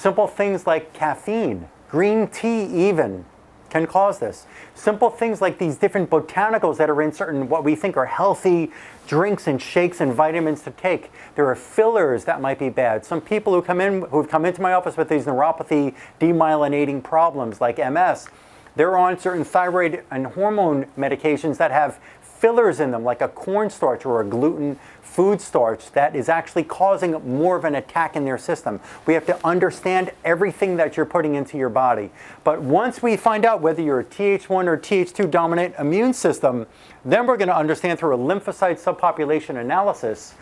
Simple things like caffeine, green tea even, can cause this. Simple things like these different botanicals that are in certain what we think are healthy drinks and shakes and vitamins to take. There are fillers that might be bad. Some people who've come into my office with these neuropathy demyelinating problems like MS, they're on certain thyroid and hormone medications that have fillers in them, like a cornstarch or a gluten food starch that is actually causing more of an attack in their system. We have to understand everything that you're putting into your body. But once we find out whether you're a Th1 or Th2 dominant immune system, then we're going to understand through a lymphocyte subpopulation analysis,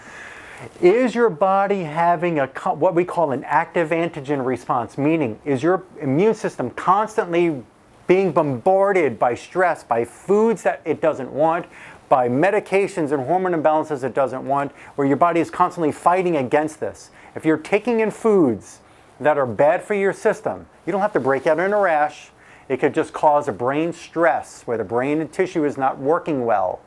is your body having what we call an active antigen response, meaning is your immune system constantly being bombarded by stress, by foods that it doesn't want, by medications and hormone imbalances it doesn't want, where your body is constantly fighting against this. If you're taking in foods that are bad for your system, you don't have to break out in a rash. It could just cause a brain stress where the brain and tissue is not working well.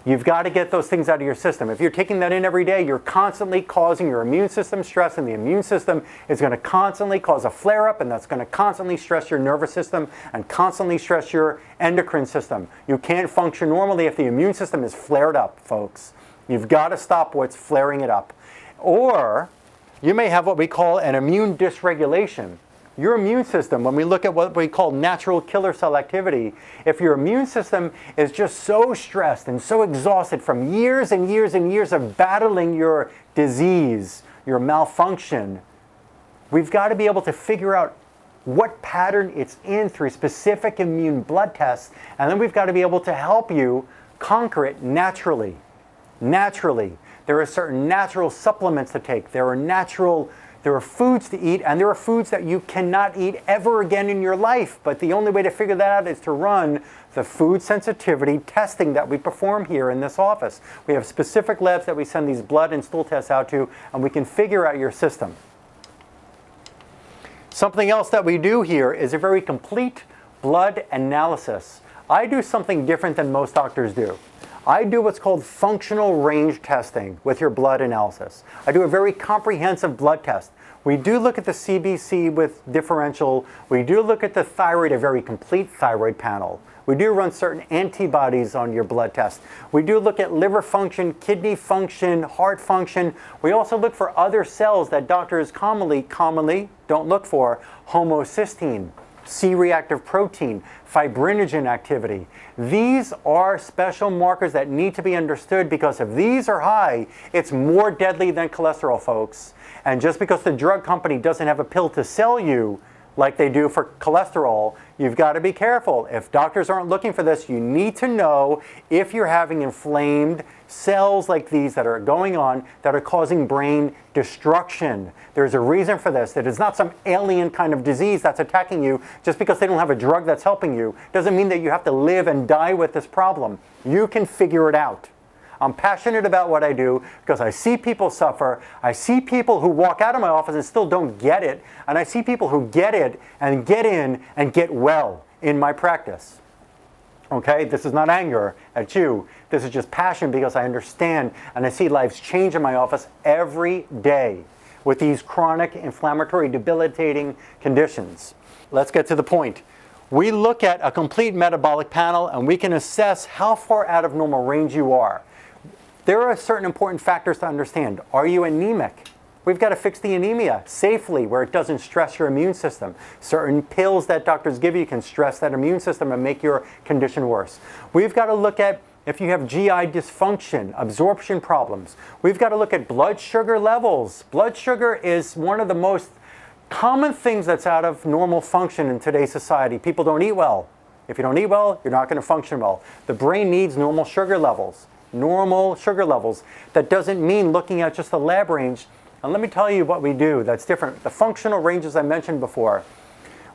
You've got to get those things out of your system. If you're taking that in every day, you're constantly causing your immune system stress, and the immune system is going to constantly cause a flare-up, and that's going to constantly stress your nervous system and constantly stress your endocrine system. You can't function normally if the immune system is flared up, folks. You've got to stop what's flaring it up. Or you may have what we call an immune dysregulation. Your immune system, when we look at what we call natural killer cell activity, if your immune system is just so stressed and so exhausted from years and years and years of battling your disease, your malfunction, we've got to be able to figure out what pattern it's in through specific immune blood tests, and then we've got to be able to help you conquer it naturally. Naturally. There are certain natural supplements to take. There are foods to eat, and there are foods that you cannot eat ever again in your life. But the only way to figure that out is to run the food sensitivity testing that we perform here in this office. We have specific labs that we send these blood and stool tests out to, and we can figure out your system. Something else that we do here is a very complete blood analysis. I do something different than most doctors do. I do what's called functional range testing with your blood analysis. I do a very comprehensive blood test. We do look at the CBC with differential. We do look at the thyroid, a very complete thyroid panel. We do run certain antibodies on your blood test. We do look at liver function, kidney function, heart function. We also look for other cells that doctors commonly don't look for: homocysteine, C-reactive protein, fibrinogen activity. These are special markers that need to be understood, because if these are high, it's more deadly than cholesterol, folks. And just because the drug company doesn't have a pill to sell you like they do for cholesterol, you've got to be careful. If doctors aren't looking for this, you need to know if you're having inflamed cells like these that are going on that are causing brain destruction. There's a reason for this. That it's not some alien kind of disease that's attacking you. Just because they don't have a drug that's helping you doesn't mean that you have to live and die with this problem. You can figure it out. I'm passionate about what I do because I see people suffer. I see people who walk out of my office and still don't get it. And I see people who get it and get in and get well in my practice. Okay? This is not anger at you. This is just passion, because I understand and I see lives change in my office every day with these chronic, inflammatory, debilitating conditions. Let's get to the point. We look at a complete metabolic panel and we can assess how far out of normal range you are. There are certain important factors to understand. Are you anemic? We've got to fix the anemia safely where it doesn't stress your immune system. Certain pills that doctors give you can stress that immune system and make your condition worse. We've got to look at if you have GI dysfunction, absorption problems. We've got to look at blood sugar levels. Blood sugar is one of the most common things that's out of normal function in today's society. People don't eat well. If you don't eat well, you're not going to function well. The brain needs normal sugar levels. Normal sugar levels. That doesn't mean looking at just the lab range. And let me tell you what we do that's different. The functional ranges I mentioned before.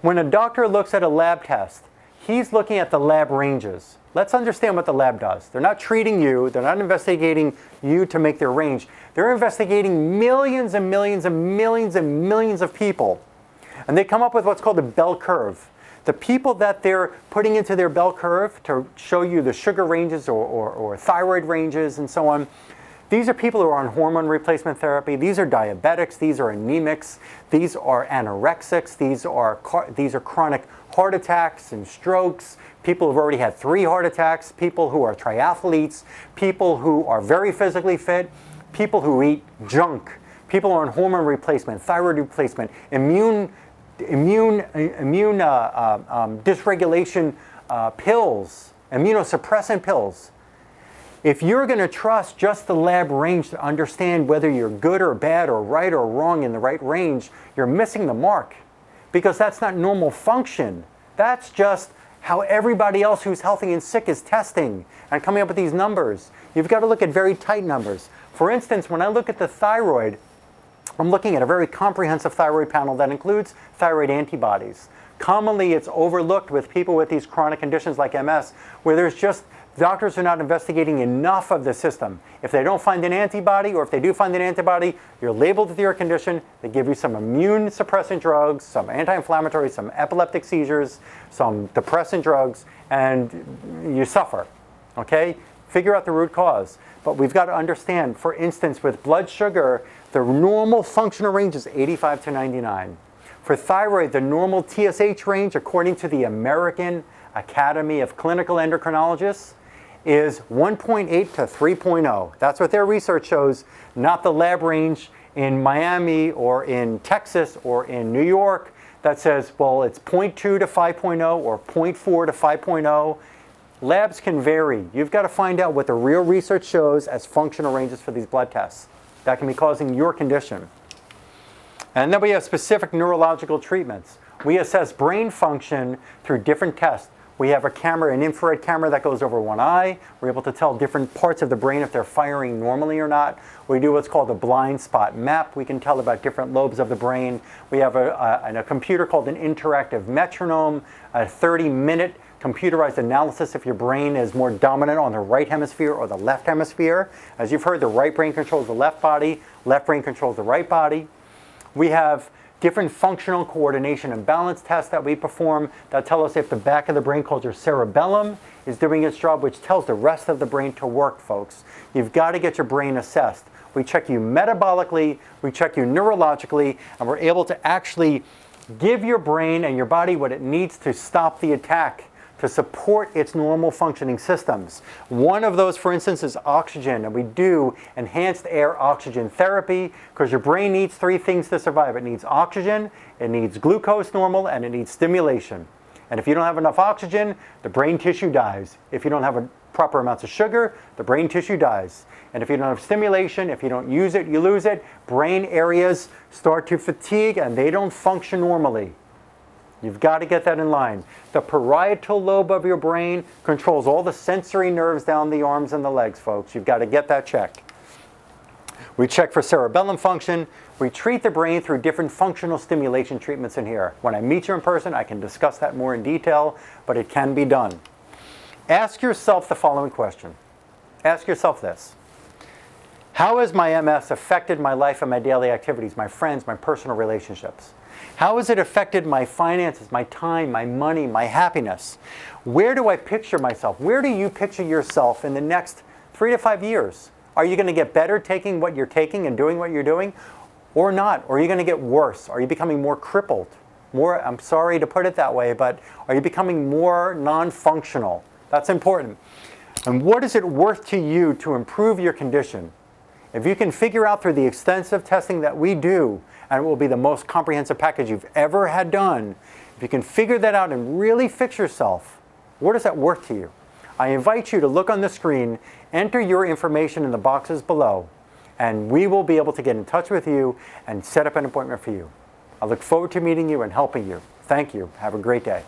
When a doctor looks at a lab test, he's looking at the lab ranges. Let's understand what the lab does. They're not treating you. They're not investigating you to make their range. They're investigating millions and millions and millions and millions of people. And they come up with what's called a bell curve. The people that they're putting into their bell curve to show you the sugar ranges or thyroid ranges and so on, These are people who are on hormone replacement therapy. These are diabetics. These are anemics. These are anorexics. These are chronic heart attacks and strokes. People who've already had 3 heart attacks. People who are triathletes. People who are very physically fit. People who eat junk. People who are on hormone replacement, thyroid replacement, immune dysregulation pills, immunosuppressant pills. If you're going to trust just the lab range to understand whether you're good or bad or right or wrong in the right range, you're missing the mark, because that's not normal function. That's just how everybody else who's healthy and sick is testing and coming up with these numbers. You've got to look at very tight numbers. For instance, when I look at the thyroid, I'm looking at a very comprehensive thyroid panel that includes thyroid antibodies. Commonly, it's overlooked with people with these chronic conditions like MS, where there's just doctors are not investigating enough of the system. If they don't find an antibody, or if they do find an antibody, you're labeled with your condition. They give you some immune suppressant drugs, some anti-inflammatory, some epileptic seizures, some depressant drugs, and you suffer. Okay? Figure out the root cause. But we've got to understand, for instance, with blood sugar, the normal functional range is 85 to 99. For thyroid, the normal TSH range, according to the American Academy of Clinical Endocrinologists, is 1.8 to 3.0. That's what their research shows, not the lab range in Miami or in Texas or in New York that says, well, it's 0.2 to 5.0 or 0.4 to 5.0. Labs can vary. You've got to find out what the real research shows as functional ranges for these blood tests that can be causing your condition. And then we have specific neurological treatments. We assess brain function through different tests. We have a camera, an infrared camera that goes over one eye. We're able to tell different parts of the brain if they're firing normally or not. We do what's called a blind spot map. We can tell about different lobes of the brain. We have a computer called an interactive metronome, a 30-minute computerized analysis if your brain is more dominant on the right hemisphere or the left hemisphere. As you've heard, the right brain controls the left body, left brain controls the right body. We have different functional coordination and balance tests that we perform that tell us if the back of the brain, called your cerebellum, is doing its job, which tells the rest of the brain to work, folks. You've got to get your brain assessed. We check you metabolically, we check you neurologically, and we're able to actually give your brain and your body what it needs to stop the attack, to support its normal functioning systems. One of those, for instance, is oxygen, and we do enhanced air oxygen therapy because your brain needs 3 things to survive. It needs oxygen, it needs glucose normal, and it needs stimulation. And if you don't have enough oxygen, the brain tissue dies. If you don't have proper amounts of sugar, the brain tissue dies. And if you don't have stimulation, if you don't use it, you lose it. Brain areas start to fatigue and they don't function normally. You've got to get that in line. The parietal lobe of your brain controls all the sensory nerves down the arms and the legs, folks. You've got to get that checked. We check for cerebellum function. We treat the brain through different functional stimulation treatments in here. When I meet you in person, I can discuss that more in detail, but it can be done. Ask yourself the following question. Ask yourself this. How has my MS affected my life and my daily activities, my friends, my personal relationships? How has it affected my finances, my time, my money, my happiness? Where do I picture myself? Where do you picture yourself in the next 3 to 5 years? Are you going to get better taking what you're taking and doing what you're doing, or not? Or are you going to get worse? Are you becoming more crippled? More, I'm sorry to put it that way, but are you becoming more non-functional? That's important. And what is it worth to you to improve your condition? If you can figure out through the extensive testing that we do, and it will be the most comprehensive package you've ever had done, if you can figure that out and really fix yourself, what is that worth to you? I invite you to look on the screen, enter your information in the boxes below, and we will be able to get in touch with you and set up an appointment for you. I look forward to meeting you and helping you. Thank you. Have a great day.